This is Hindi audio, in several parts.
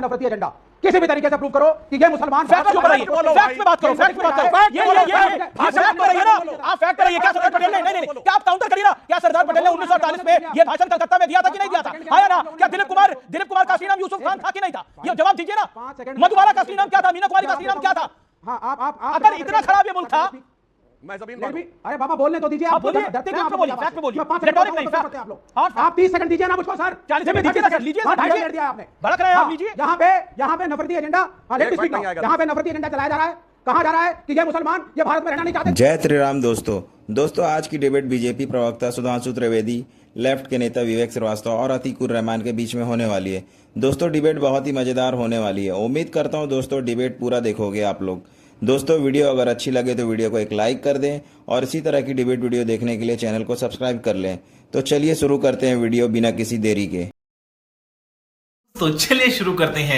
नफरती एजेंडा किसी भी तरीके से प्रूव करो कि ये मुसलमान फैक्ट पे बात करो फैक्ट पे बात करो ये भाषण कर रही है ना आप फैक्ट कर रही है क्या सरदार पटेल ने नहीं क्या आप काउंटर करिए ना क्या सरदार पटेल ने 1948 में ये भाषण कलकत्ता में दिया था कि नहीं दिया था आया ना क्या दिलीप कुमार का असली नाम यूसुफ खान था कि नहीं था ये जवाब दीजिए ना मधुबाला का असली नाम क्या था मीना कुमारी का असली नाम क्या था हाँ आप अगर इतना खराब ये मुल्क था मैं जमीन अरे बाबा बोलने तो दीजिए आप डरते क्यों? फैक्ट पे बोलिए रेटोरिक नहीं फैक्ट आप लोग आप 30 सेकंड दीजिए ना मुझको सर 40 सेकंड लीजिए 2.5 मिनट दिया आपने भड़क रहे हैं आप लीजिए यहाँ पे नफरती एजेंडा यहाँ पे नफरती एजेंडा चलाया जा रहा है कहा जा रहा है कि ये मुसलमान ये भारत में रहना नहीं चाहते। जय श्री राम दोस्तों आज की डिबेट बीजेपी प्रवक्ता सुधांशु त्रिवेदी, लेफ्ट के नेता विवेक श्रीवास्तव और अतीकुर रहमान के बीच में होने वाली है। दोस्तों डिबेट बहुत ही मजेदार होने वाली है। उम्मीद करता हूं दोस्तों डिबेट पूरा देखोगे आप लोग। दोस्तों वीडियो अगर अच्छी लगे तो वीडियो को एक लाइक कर दें और इसी तरह की डिबेट वीडियो देखने के लिए चैनल को सब्सक्राइब कर लें। तो चलिए शुरू करते हैं वीडियो बिना किसी देरी के। तो चलिए शुरू करते हैं।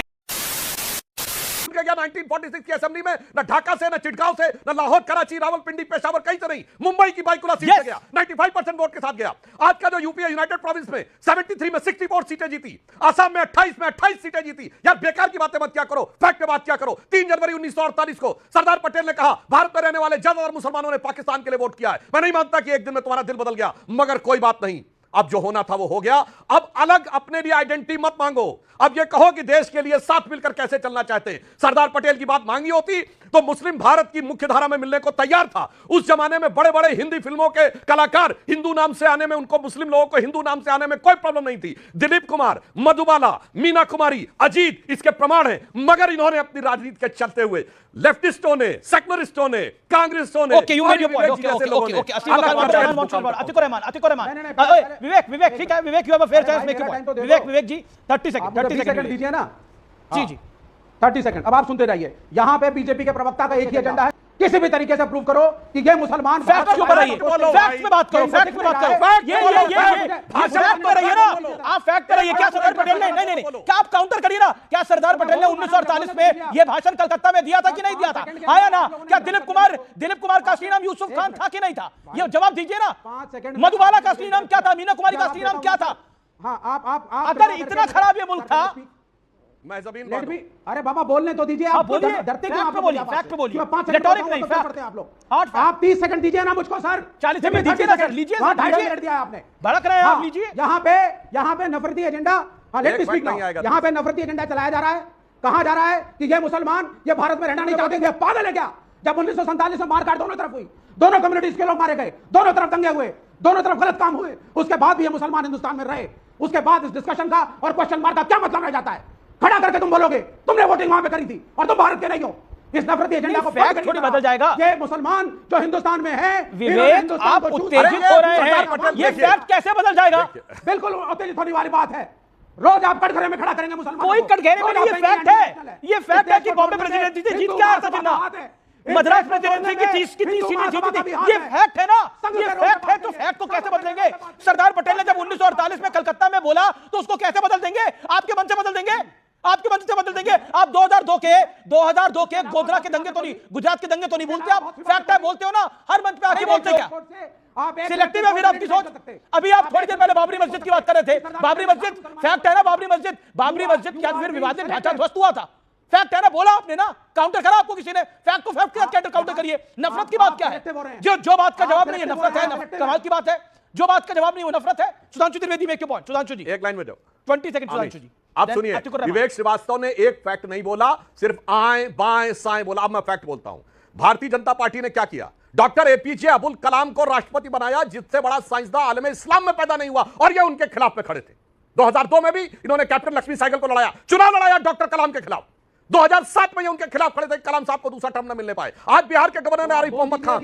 1946 की असेंबली में न ढाका से, न चिटगांव से, न लाहौर, कराची, रावलपिंडी, पेशावर कहीं से नहीं, मुंबई की बाइकुला सीट से गया, 95% वोट के साथ गया। आज का जो यूपी यूनाइटेड प्रोविंस में 73 में 64 सीटें जीती, असम में 28 में 28 सीटें जीती। यार बेकार की बातें मत क्या करो, फैक्ट पे बात क्या करो। 3 जनवरी 1948 को सरदार पटेल ने कहा भारत में रहने वाले ज्यादातर मुसलमानों ने पाकिस्तान के लिए वोट किया है। मैं नहीं मानता कि एक दिन में तुम्हारा दिल बदल गया, मगर कोई बात नहीं, अब जो होना था वो हो गया। अब अलग अपने लिए आइडेंटिटी मत मांगो। अब ये कहो कि देश के लिए साथ मिलकर कैसे चलना चाहते हैं। सरदार पटेल की बात मांगी होती तो मुस्लिम भारत की मुख्य धारा में मिलने को तैयार था। उस जमाने में बड़े बड़े हिंदी फिल्मों के कलाकार हिंदू नाम से आने में, उनको मुस्लिम लोगों को हिंदू नाम से आने में कोई प्रॉब्लम नहीं थी। दिलीप कुमार, मधुबाला, मीना कुमारी, अजीत इसके प्रमाण हैं। मगर इन्होंने अपनी राजनीति के चलते हुए लेफ्टिस्टों ने, सेकुलरिस्टों ने, कांग्रेसियों ने विवेक ठीक है, Vivek you have a fair chance, make your point. Vivek ji 30 second दीजिए ना। जी 30 सेकंड। अब आप सुनते रहिए। यहाँ पे बीजेपी के प्रवक्ता का एक ही एजेंडा है, किसी भी तरीके से प्रूव करो कि ये मुसलमान फैक्ट क्यों कर रही है, फैक्ट पे बात करो, फैक्ट पे बात करो। ये भाषण कर रही है ना आप, फैक्ट कर रही है क्या सरदार पटेल ने नहीं क्या आप काउंटर करिए ना, क्या सरदार पटेल ने 1948 में ये भाषण कलकत्ता में दिया था कि नहीं दिया था आया ना क्या दिलीप कुमार का असली नाम यूसुफ खान था कि नहीं था ये जवाब दीजिए ना। मधुबाला का असली नाम क्या था, मीना कुमारी का असली नाम क्या था। अगर इतना खराब ये मुल्क था, मैं जमीन अरे बाबा बोलने तो दीजिए। आप डरते क्यों? आप बोलिए, फैक्ट पे बोलिए, रेटोरिक नहीं फैक्ट आप लोग। आप 30 सेकंड दीजिए ना मुझको सर। 40 सेकंड दीजिए ना सर, लीजिए 2.5 मिनट दिया आपने। भड़क रहे हैं आप, लीजिए। यहाँ पे नफरती एजेंडा, यहाँ पे नफरती एजेंडा चलाया जा रहा है। कहा जा रहा है कि ये मुसलमान ये भारत में रहना नहीं चाहते। पागल है क्या? जब 1947 में मारकाट दोनों तरफ हुई, दोनों कम्युनिटीज के लोग मारे गए, दोनों तरफ दंगे हुए, दोनों तरफ गलत काम हुए, उसके बाद भी ये मुसलमान हिंदुस्तान में रहे। उसके बाद इस डिस्कशन का और क्वेश्चन मार्क का क्या मतलब रह जाता है? खड़ा करके तुम बोलोगे तुमने वोटिंग वहां पे करी थी और तुम भारत के नहीं हो। इस नफरती एजेंडा को फैक्ट थोड़ी बदल जाएगा। ये मुसलमान जो हिंदुस्तान में है, विवेक आप उत्तेजित हो रहे हैं, ये फैक्ट कैसे बदल जाएगा? बिल्कुल उत्तेजित होने वाली बात है। रोज आप कटघरे में खड़ा करेंगे मुसलमान, कोई कटघरे में नहीं, ये फैक्ट है। ये फैक्ट है कि बॉम्बे प्रेसिडेंसी से जीत क्या आता जिंदा, मद्रास प्रेसिडेंसी की 30 सीटें जीती थी। ये फैक्ट है ना, ये फैक्ट है। तो फैक्ट को कैसे बदलेंगे? सरदार पटेल ने जब 1948 में कलकत्ता में बोला तो उसको कैसे बदल देंगे? आपके मन से बदल देंगे, आपके मन से बदल देंगे। आप 2002 के गोधरा के दंगे तो नहीं, गुजरात के दंगे तो नहीं भूलते आप? फैक्ट है बोलते हो ना, हर मंच पे आके बोलते क्या? सिलेक्टिव है फिर आपकी सोच। अभी आप थोड़ी देर पहले बाबरी मस्जिद की बात कर रहे थे। बाबरी मस्जिद फैक्ट है ना, बाबरी मस्जिद क्या फिर विवादित ढांचा ध्वस्त हुआ था? फैक्ट है ना, बोला आपने ना, काउंटर करा आपको किसी ने। फैक्ट को फैक्ट के साथ काउंटर करिए। नफरत की बात क्या है? जो बात का जवाब नहीं है नफरत है, कमाल की बात है। जो बात का जवाब नहीं वो नफरत है। Sudhanshu Trivedi make your point. Sudhanshu ji एक लाइन में दो, 20 सेकंड सुधांशु जी। आप सुनिए, विवेक श्रीवास्तव ने एक फैक्ट नहीं बोला, सिर्फ आए बाएं साएं बोला। अब मैं फैक्ट बोलता हूं। भारतीय जनता पार्टी ने क्या किया? डॉक्टर एपीजे अब्दुल कलाम को राष्ट्रपति बनाया, जिससे बड़ा साइंसदान आलम इस्लाम में पैदा नहीं हुआ, और ये उनके खिलाफ में खड़े थे। 2002 में भी इन्होंने कैप्टन लक्ष्मी सहगल को लड़ाया, चुनाव लड़ाया डॉक्टर कलाम के खिलाफ। 2007 में उनके खिलाफ खड़े थे, कलाम साहब को दूसरा टर्म न मिलने पाए। आज बिहार के गवर्नर आरिफ मोहम्मद खान,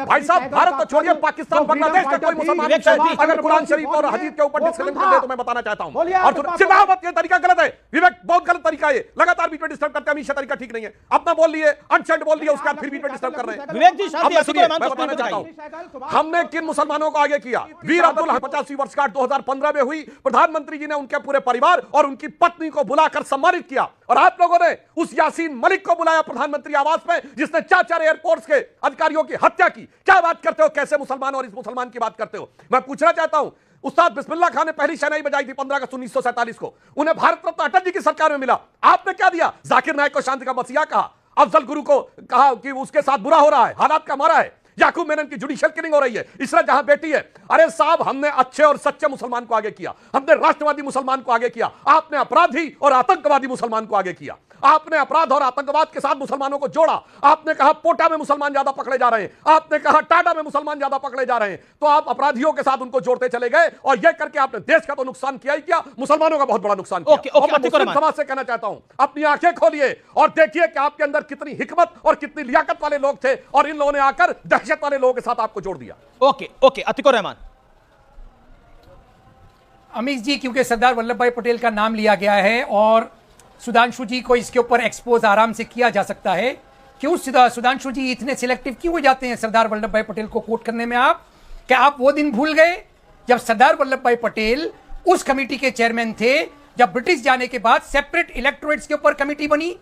भाई साहब भारत तो छोड़िए, पाकिस्तान बांग्लादेश का कोई मुसलमान अगर कुरान शरीफ और हदीस के ऊपर डिस्कशन कर दे तो मैं बताना चाहता हूं। और चिल्लावत ये तरीका गलत है विवेक, बहुत गलत तरीका है। लगातार बीच में डिस्टर्ब करते हैं, हमेशा तरीका ठीक नहीं है। अपना बोल लिए, अनशेल्ड बोल दिया, उसके बाद फिर बीच में डिस्टर्ब कर रहे हैं। विवेक जी मैं बताना चाहता हूं हमने किन मुसलमानों को आगे किया। वीर अब्दुल 50वीं वर्षगांठ 2015 में हुई। प्रधानमंत्री जी ने उनके पूरे परिवार और उनकी पत्नी को बुलाकर सम्मानित किया, और आप लोगों ने उस यासीन मलिक को बुलाया प्रधानमंत्री आवास में, जिसने 4 एयरपोर्ट्स के अधिकारियों की हत्या की। क्या बात करते हो? कैसे मुसलमान और इस मुसलमान की बात करते हो? मैं पूछना चाहता हूं, उस्ताद बिस्मिल्लाह खान ने पहली शहनाई बजाई थी 15 अगस्त 1947 को, उन्हें भारत रत्न अटल जी की सरकार में मिला। आपने क्या दिया? जाकिर नायक को शांति का मसीहा कहा, अफजल गुरु को कहा कि उसके साथ बुरा हो रहा है, हालात का मारा है, याकूब मेनन की जुडिशियल किलिंग हो रही है, इसरात जहां बेटी है। अरे साहब, हमने अच्छे और सच्चे मुसलमान को आगे किया, हमने राष्ट्रवादी मुसलमान को आगे किया, आपने अपराधी और आतंकवादी मुसलमान को आगे किया। आपने अपराध और आतंकवाद के साथ मुसलमानों को जोड़ा। आपने कहा पोटा में मुसलमान ज्यादा पकड़े जा रहे हैं, आपने कहा टाटा में मुसलमान ज्यादा पकड़े जा रहे हैं, तो आप अपराधियों के साथ उनको जोड़ते चले गए और यह करके आपने देश का तो नुकसान किया ही किया, मुसलमानों का बहुत बड़ा नुकसान किया। और मैं मुस्लिम समाज से कहना चाहता हूं, अपनी आंखें खोलिए और देखिए कि आपके अंदर कितनी हिकमत और कितनी लियाकत वाले लोग थे और इन लोगों ने आकर दहशत वाले लोगों के साथ आपको जोड़ दिया। ओके, अतीकुर रहमान। अमीश जी, क्योंकि सरदार वल्लभ भाई पटेल का नाम लिया गया है और सुधांशु जी को इसके ऊपर एक्सपोज आराम से किया जा सकता है, क्यों सुधांशु जी इतने सिलेक्टिव क्यों हो जाते हैं सरदार वल्लभ भाई पटेल को कोट करने में? आप क्या आप वो दिन भूल गए जब सरदार वल्लभ भाई पटेल उस कमेटी के चेयरमैन थे जब ब्रिटिश जाने के बाद सेपरेट इलेक्टोरेट्स के ऊपर कमेटी बनी?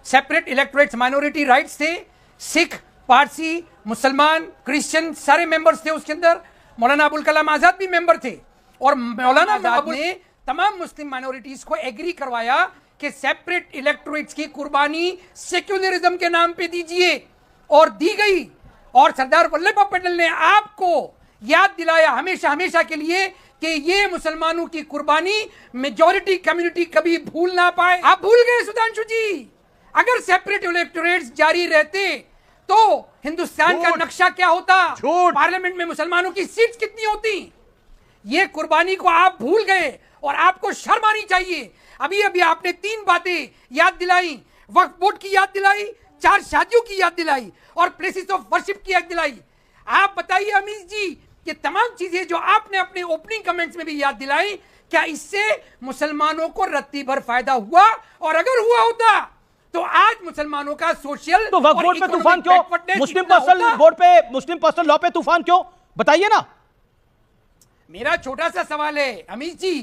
सेपरेट इलेक्टोरेट्स माइनॉरिटी राइट्स थे, सिख, पारसी, मुसलमान, क्रिश्चियन सारे मेंबर्स थे उसके अंदर। मौलाना अबुल कलाम आजाद भी मेंबर थे और मौलाना आजाद ने तमाम मुस्लिम माइनॉरिटीज को एग्री करवाया कि सेपरेट इलेक्टोरेट्स की कुर्बानी सेक्युलरिज्म के नाम पे दीजिए, और दी गई। और सरदार वल्लभ भाई पटेल ने आपको याद दिलाया हमेशा हमेशा के लिए कि ये मुसलमानों की कुर्बानी मेजॉरिटी कम्युनिटी कभी भूल ना पाए। आप भूल गए सुधांशु जी। अगर सेपरेट इलेक्टोरेट्स जारी रहते तो हिंदुस्तान का नक्शा क्या होता, पार्लियामेंट में मुसलमानों की सीट्स कितनी होती? ये कुर्बानी को आप भूल गए और आपको शर्म आनी चाहिए। अभी अभी आपने 3 बातें याद दिलाई, वक्फ बोर्ड की याद दिलाई, 4 शादियों की याद दिलाई और प्लेसेस ऑफ वर्शिप की याद दिलाई। आप बताइए अमीश जी, ये तमाम चीजें जो आपने अपने ओपनिंग कमेंट्स में भी याद दिलाई, क्या इससे मुसलमानों को रत्ती भर फायदा हुआ? और अगर हुआ होता तो आज मुसलमानों का सोशल तो वक्फ बोर्ड पे तूफान क्यों? मुस्लिम पर्सनल बोर्ड पे, मुस्लिम पर्सनल लॉ पे तूफान क्यों? बताइए ना। मेरा छोटा सा सवाल है अमीश जी,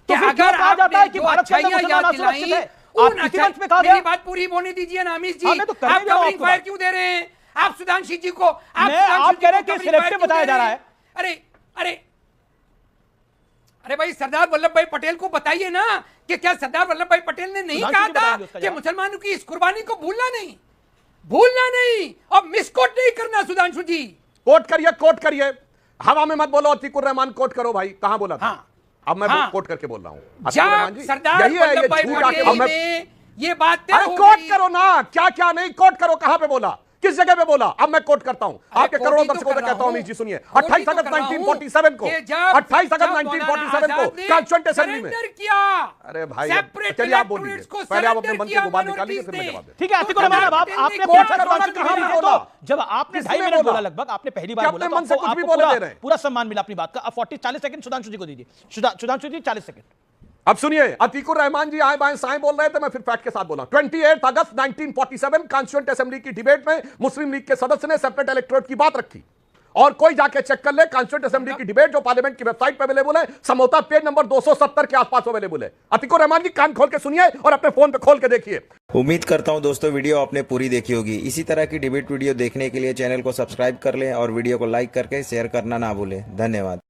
तो अगर कहा जाता है कि भारत याद दिलाई, मेरी बात पूरी होने दीजिए ना अमीश जी। तो आप कवरिंग फायर क्यों दे रहे हैं? आप सुधांशु जी को आप कह रहे हैं कि सिलेक्टिव बताया जा रहा है। अरे भाई, सरदार वल्लभ भाई पटेल को बताइए ना कि क्या सरदार वल्लभ भाई पटेल ने नहीं कहा था कि मुसलमानों की इस कुर्बानी को भूलना नहीं और मिसकोट नहीं करना? सुधांशु जी कोट करिए, हवा में मत बोलो। अतीकुर रहमान कोट करो भाई, कहां बोला था? हाँ, अब मैं कोट करके बोल रहा हूं। सरदार वल्लभ भाई पटेल ने ये बात कोट करो ना, क्या नहीं कोट करो, कहां पे बोला, किस जगह पे बोला? अब मैं कोट करता हूं, आपके करोड़ों दर्शकों से कहता हूं अमीश जी सुनिए, 28 अगस्त 1947 को 28 अगस्त 1947 को कॉन्स्टिट्यूएंट असेंबली में किया। अरे भाई चलिए आप बोलिए, पहले आप अपने मन से बात निकालिए फिर मैं जवाब दूंगा। ठीक है अतीकुर रहमान, आपने पूछा, जब आपने 2.5 मिनट बोला लगभग, आपने पहली बार बोला, मन से कुछ भी बोले दे रहे हैं, पूरा सम्मान मिला अपनी बात का। अब 40 सेकंड सुधांशु जी को दीजिए। सुधांशु जी 40 सेकंड। अब सुनिए, अतीकुर रहमान जी आए बाएं साएं बोल रहे थे, मैं फिर फैक्ट के साथ बोला। 28 अगस्त 1947 कॉन्स्टिट्यूएंट असेंबली की डिबेट में मुस्लिम लीग के सदस्य ने सेपरेट इलेक्टोरेट की बात रखी, और कोई जाके चेक कर ले, कॉन्स्टिट्यूएंट असेंबली की डिबेट जो पार्लियामेंट की वेबसाइट पर अवेलेबल है, समझौता पेज नंबर 270 के आसपास अवेलेबल है। अतीकुर रहमान जी कान खोल के सुनिए और अपने फोन पे खोल के देखिए। उम्मीद करता हूं दोस्तों वीडियो आपने पूरी देखी होगी। इसी तरह की डिबेट वीडियो देखने के लिए चैनल को सब्सक्राइब कर लें और वीडियो को लाइक करके शेयर करना ना भूलें। धन्यवाद।